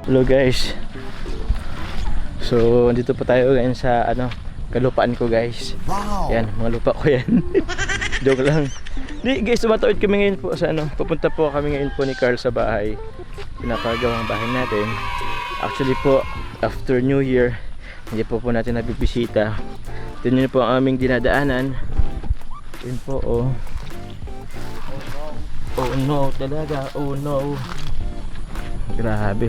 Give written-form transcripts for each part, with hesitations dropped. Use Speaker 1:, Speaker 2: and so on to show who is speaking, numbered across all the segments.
Speaker 1: Hello guys. So, dito po tayo ngayon sa kalupaan ko guys.
Speaker 2: Wow.
Speaker 1: Yan, mga lupa ko yan. Joke lang. Di guys, tumatawid kami ngayon po sa pupunta po kami ngayon po ni Carl sa bahay. Pinapagawang bahay natin. Actually po, after New Year, hindi po natin nabibisita. Ito po ang aming dinadaanan. Yun po, oh. Oh no, talaga. Oh no. Grabe.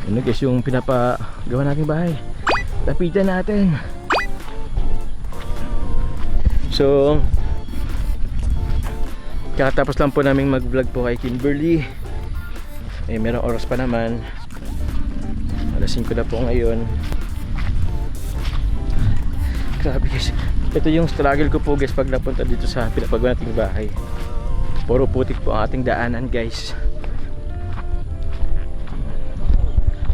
Speaker 1: Ano guys, yung pinapagawa nating bahay. Lapitan natin. So, kakatapos lang po namin mag-vlog po kay Kimberly. Merong oras pa naman. Alas 5 na po ngayon. Grabe guys. Ito yung struggle ko po guys pag napunta dito sa pinapagawa nating bahay. Puro putik po ang ating daanan guys.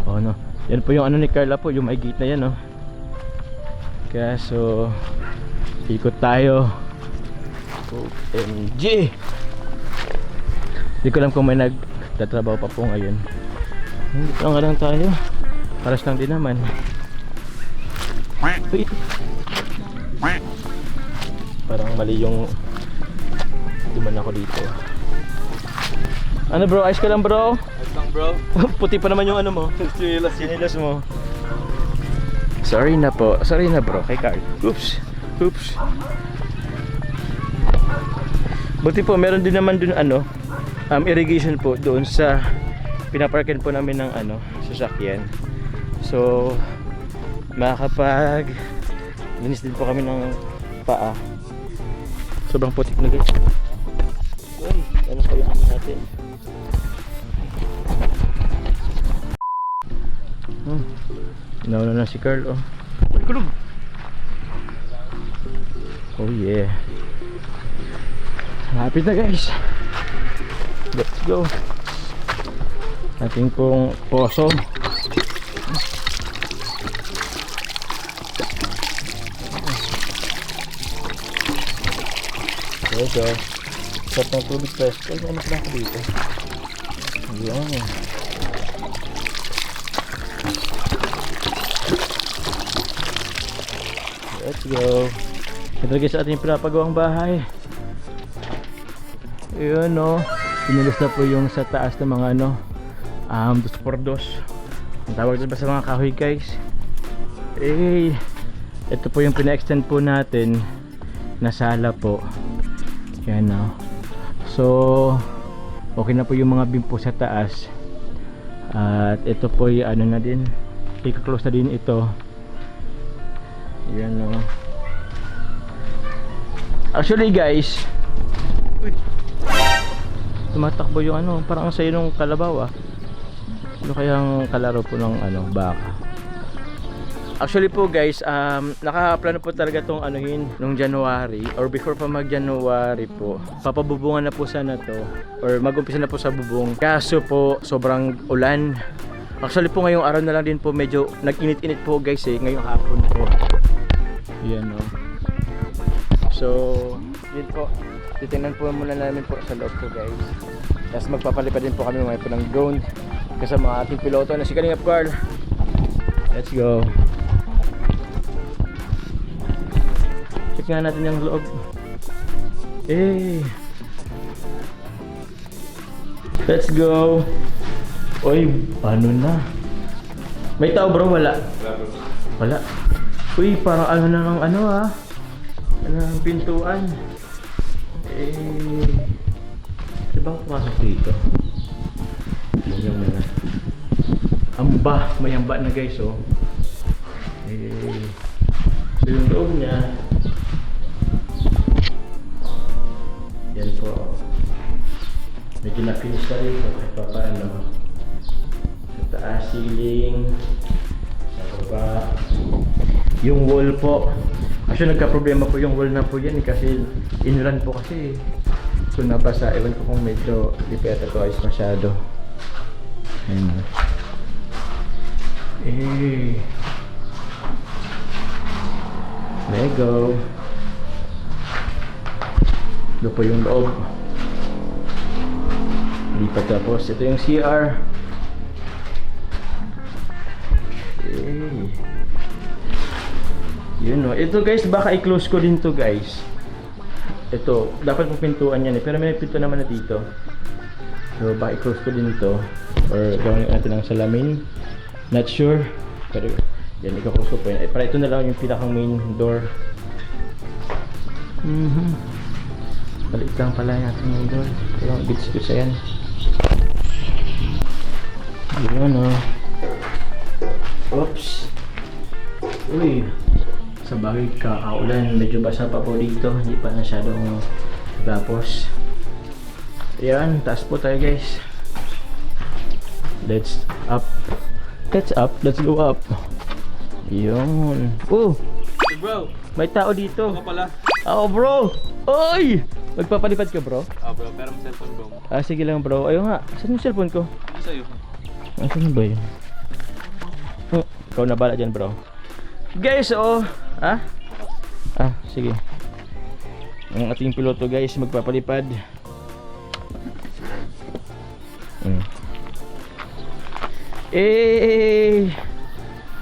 Speaker 1: Oh no. Yan po yung ni Carla po, yung may gate na yan, no. Kaya so ikot tayo. OMG. Hindi ko alam kung may nagtatrabaho pa po ngayon. Hindi lang lang tayo. Paras lang din naman. Uy. Parang mali yung duman ako dito. Ano bro, ayos ka lang bro?
Speaker 2: Ayos lang bro.
Speaker 1: Puti pa naman yung mo. Sinilas mo. Sorry na po. Sorry na bro kay Carl. Oops. Oops. Buti po meron din naman dun irrigation po doon sa pinaparkin po namin ng sasakyan. So makakapag linis din po kami ng paa. Sobrang putik na guys. Uy, ano pa yung natin? Nauna na si Carl, oh. Kulog. Oh yeah. Lapit na guys. Let's go. Ating pong poso. Okay. Sarap ng tubig guys. Ay, ano pala ako dito? Ayan. Let's go. Ito guys sa ating pinapagawang bahay. Ayun no. Pinilis na po yung sa taas ng mga 2x2. Ang tawag dito ba sa mga kahoy guys? Ito po yung pina-extend po natin na sala po. Yan no. So okay na po yung mga beam po sa taas. At ito po yung na din. I-close na din ito. Yan no. Actually guys, tumatakbo yung parang ang sayo nung kalabaw ano kayang kalaro po ng baka. Actually po guys, nakaplano po talaga tong nung January or before pa mag January po. Papabubungan na po sana to or mag-umpisa na po sa bubong. Kaso po sobrang ulan. Actually po ngayong araw na lang din po medyo nag-init-init po guys ngayong hapon po. Yan no. So, yun po. Titingnan po muna namin po sa loob po guys. Tapos magpapalipad din po kami mga po ng drone kasama ating piloto na si Kalingap Carl. Let's go. Check nga natin yung loob. Let's go. Uy, paano na? May tao bro? Wala. Wala. Uy, parang na ng ng pintuan. Diba pumasok dito? Tingnan mo na. Amba, may amba na guys oh. So yung loob niya. Yan po. Medyo na-finish na rin kahit pa paano. Sa taas, ceiling. Sa baba. Yung wall po. Actually nagka-problema po yung wall na po yan kasi inrun po kasi. So nabasa, ewan ko kung medyo di pa ito ayos masyado. Ayan. Lego. Ito po yung loob. Lipat tapos. Ito yung CR. Yun o. Ito guys, baka i-close ko din to guys. Ito, dapat po pintuan yan eh. Pero may pinto naman na dito. So baka i-close ko din to. Or gawin natin ng salamin. Not sure. Pero yan, i-close ko po yan. Para ito na lang yung pinakang main door. Balik lang pala natin yung door. Ito lang, bits ko sa yan. Yun o. Oops. Uy. Sa bagay kakaulan, medyo basa pa po dito, hindi pa masyadong tapos. Ayan, taas po tayo guys. Let's up. Let's go up. Yun. Oh!
Speaker 2: Hey bro,
Speaker 1: May tao dito.
Speaker 2: ako pala.
Speaker 1: Oh bro! Oy! Magpapalipad ka bro?
Speaker 2: Bro, pero may cellphone ko.
Speaker 1: Sige lang bro. Ayun nga, saan yung cellphone ko?
Speaker 2: Ano sa'yo?
Speaker 1: Saan ba yun? Ikaw na bala dyan bro. Guys, sige. Ang ating piloto guys, magpapalipad.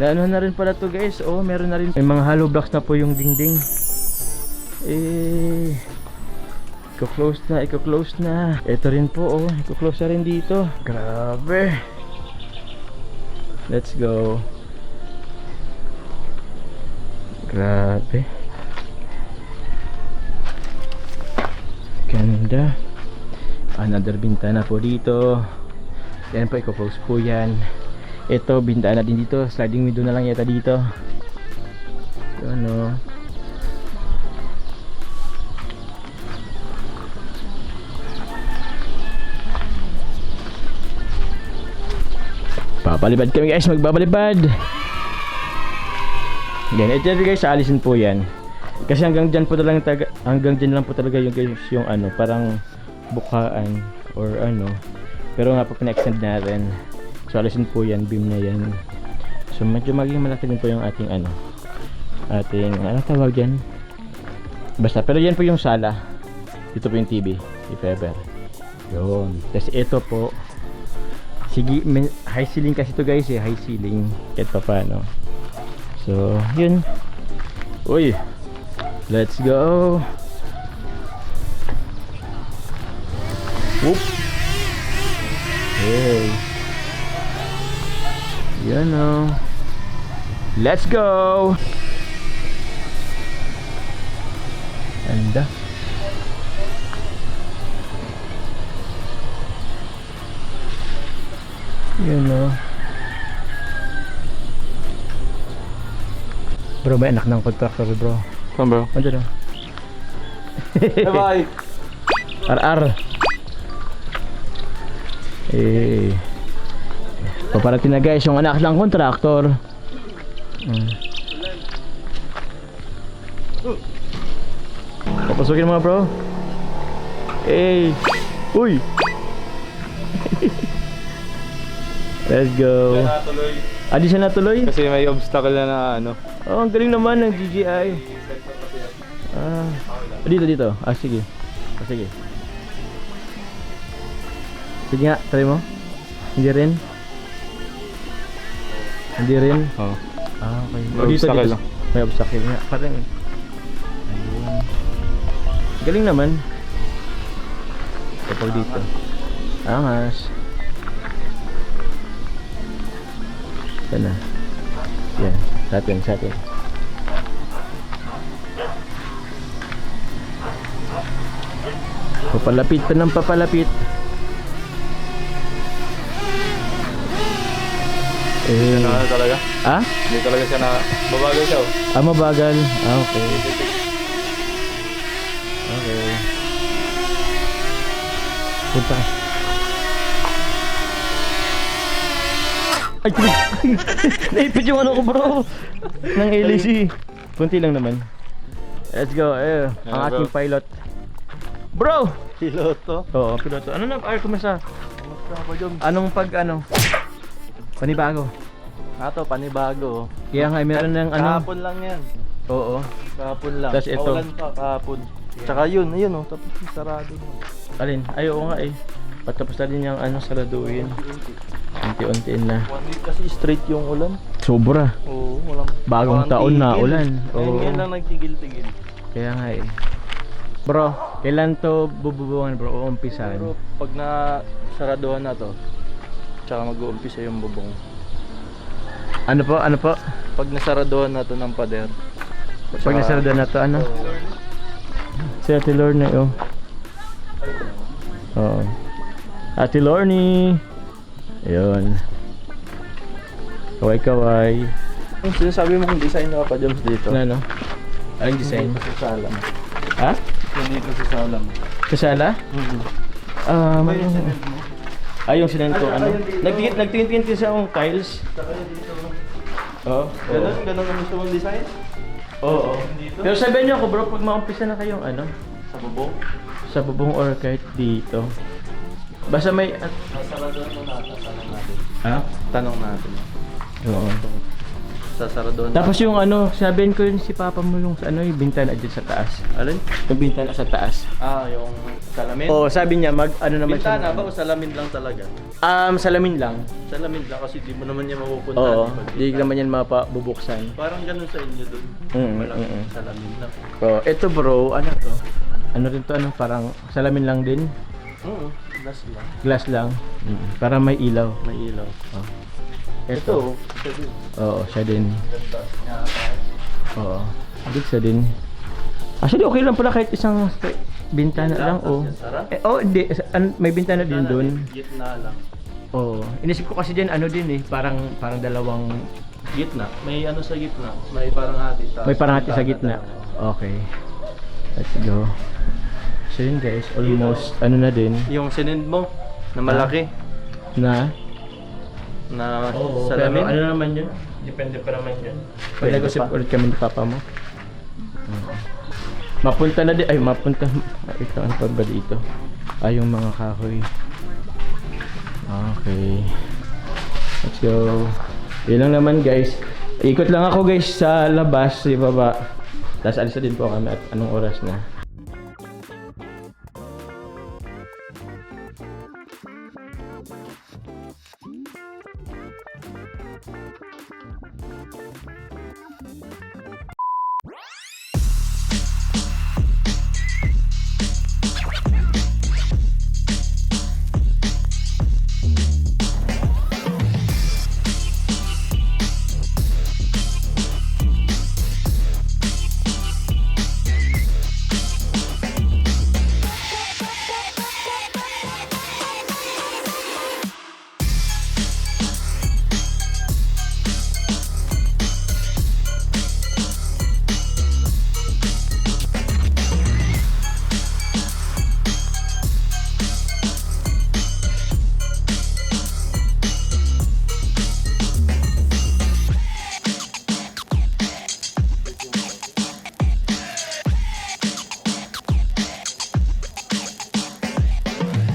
Speaker 1: Naano na rin pala to guys. Meron na rin. May mga hollow blocks na po yung dingding. Iko-close na. Ito rin po, iko-close na rin dito. Grabe. Let's go. Grabe. Ganda. Another bintana po dito. Yan po, i-close po yan. Ito, bintana din dito. Sliding window na lang yata dito. Ano. Papalipad kami guys, magpapalipad. Yan, ito guys, aalisin po yan. Kasi hanggang dyan lang po talaga yung guys, yung ano, parang bukaan or ano. Pero nga po pina-extend natin. So alisin po yan, beam na yan. So medyo maging malaki din po yung ating ano. Ano tawag dyan? Basta, pero yan po yung sala. Dito po yung TV, if ever. Yun. Tapos ito po. Sige, high ceiling kasi to guys high ceiling. Ito pa no. So, yun. Uy. Let's go. Whoop. Hey. Yan o. Let's go. Anda. Yan o. Bro, may anak ng contractor bro.
Speaker 2: Saan bro?
Speaker 1: Andiyan o.
Speaker 2: Bye-bye!
Speaker 1: RR. Paparating na guys yung anak ng contractor. Papasukin mga bro. Uy. Let's go.
Speaker 2: Natuloy.
Speaker 1: Di siya natuloy?
Speaker 2: Kasi may obstacle na ano.
Speaker 1: Ang galing naman ng GGI. Dito. Sige. Sige. Sige nga, try mo. Hindi rin.
Speaker 2: Oo.
Speaker 1: Okay.
Speaker 2: May obstacle lang.
Speaker 1: May obstacle nga. Parang ayun. Galing naman. Kapag dito. Angas. Sana. Yan. Sa atin. Papalapit pa ng papalapit.
Speaker 2: Ano talaga? Hindi talaga siya na babagal siya.
Speaker 1: Mabagal. Okay. Punta ka. Ay, naipid yung ano ko bro ng LAC. Kunti lang naman. Let's go. Ang ating pilot. Bro!
Speaker 2: Piloto?
Speaker 1: Oo, piloto. Ano na? Kumusta? Anong panibago?
Speaker 2: Panibago.
Speaker 1: Kaya nga, meron ng ano.
Speaker 2: Kahapon lang yan.
Speaker 1: Oo.
Speaker 2: Kahapon lang.
Speaker 1: Tas ito.
Speaker 2: Paulan pa kahapon. Tsaka yun tapos sarado mo.
Speaker 1: Alin? Ay, oo nga Patapos na din yung saraduin. Unti-untiin na.
Speaker 2: 1 week kasi straight yung ulan.
Speaker 1: Sobra.
Speaker 2: Oo, walang...
Speaker 1: Bagong
Speaker 2: walang
Speaker 1: taon na
Speaker 2: tigil.
Speaker 1: ulan.
Speaker 2: Ngayon
Speaker 1: Oo.
Speaker 2: yan lang nagtigil-tigil.
Speaker 1: Kaya nga eh. Bro, kailan to bububuhan bro? O umpisan?
Speaker 2: Pero pag na saraduhan na to, tsaka mag-uumpisa yung bubong.
Speaker 1: Ano po? Ano po?
Speaker 2: Pag nasaraduhan na to ng pader.
Speaker 1: Pag nasarado na to, ano? Si Ate Lorne, oh. Oo. Ate Lorne! Ayun. Kaway-kaway.
Speaker 2: Yung sinasabi mong design na pa Joms dito.
Speaker 1: Ano, no? Anong design?
Speaker 2: Dito sa salam.
Speaker 1: Ha?
Speaker 2: Yung dito sa salam.
Speaker 1: Kasala?
Speaker 2: Ano yung sinend mo?
Speaker 1: Ay, yung sinento,
Speaker 2: Ay,
Speaker 1: ano?
Speaker 2: ayun dito.
Speaker 1: Nagtingin-tingin din sa akong tiles.
Speaker 2: Saka yung dito.
Speaker 1: Oo.
Speaker 2: Ganun ang gusto mong design?
Speaker 1: Oo.
Speaker 2: Dito?
Speaker 1: Pero sabihin niyo ako bro, pag maumpisa na kayong ano,
Speaker 2: Sa bubong?
Speaker 1: sa bubong or kahit dito. Basta may...
Speaker 2: Sasaraduhan mo natin. Tanong natin.
Speaker 1: Ha?
Speaker 2: Tanong natin.
Speaker 1: Oo.
Speaker 2: Sasaraduhan
Speaker 1: Tapos yung ano, sabihin ko yun si papa mo yung ano, yung bintana dyan sa taas.
Speaker 2: Alin?
Speaker 1: Yung bintana sa taas.
Speaker 2: Ah, yung salamin?
Speaker 1: Oo, sabi niya mag ano naman
Speaker 2: Bintana
Speaker 1: siya.
Speaker 2: ba o salamin lang talaga?
Speaker 1: Salamin lang.
Speaker 2: Salamin lang kasi di mo naman niya mapupunta.
Speaker 1: Oo, di naman yan mapabubuksan.
Speaker 2: Parang ganun sa inyo dun. Walang salamin lang.
Speaker 1: So, ito bro, ano to? Ano rin to, ano, parang salamin lang din.
Speaker 2: Oo, glass lang.
Speaker 1: Glass lang. Para may ilaw.
Speaker 2: May ilaw.
Speaker 1: Oh.
Speaker 2: Ito,
Speaker 1: Oo, siya din.
Speaker 2: ganda niya.
Speaker 1: Oo. Good siya din. Actually, okay lang pala kahit isang bintana lang. Oh. Hindi. May bintana din doon.
Speaker 2: Gitna lang.
Speaker 1: Oo. Inisip ko kasi din, ano din eh. Parang dalawang...
Speaker 2: Gitna. May ano sa gitna. May parang hati.
Speaker 1: May parang hati sa gitna. Okay. Let's go. So yun guys, almost ano na din.
Speaker 2: Yung sinend mo na malaki
Speaker 1: Na?
Speaker 2: na
Speaker 1: Oo,
Speaker 2: salamin.
Speaker 1: pero ano naman yun? Depende pa naman yun.
Speaker 2: Pwede
Speaker 1: Pag-nag-usap
Speaker 2: pa.
Speaker 1: ulit kami ni papa mo. Mapunta na din. Ay, mapunta. Ito, ano pa ba dito? Ay, yung mga kahoy. Okay. Let's go. Yun lang naman guys. Ikot lang ako guys sa labas, sa baba. Tapos alis na din po kami at anong oras na.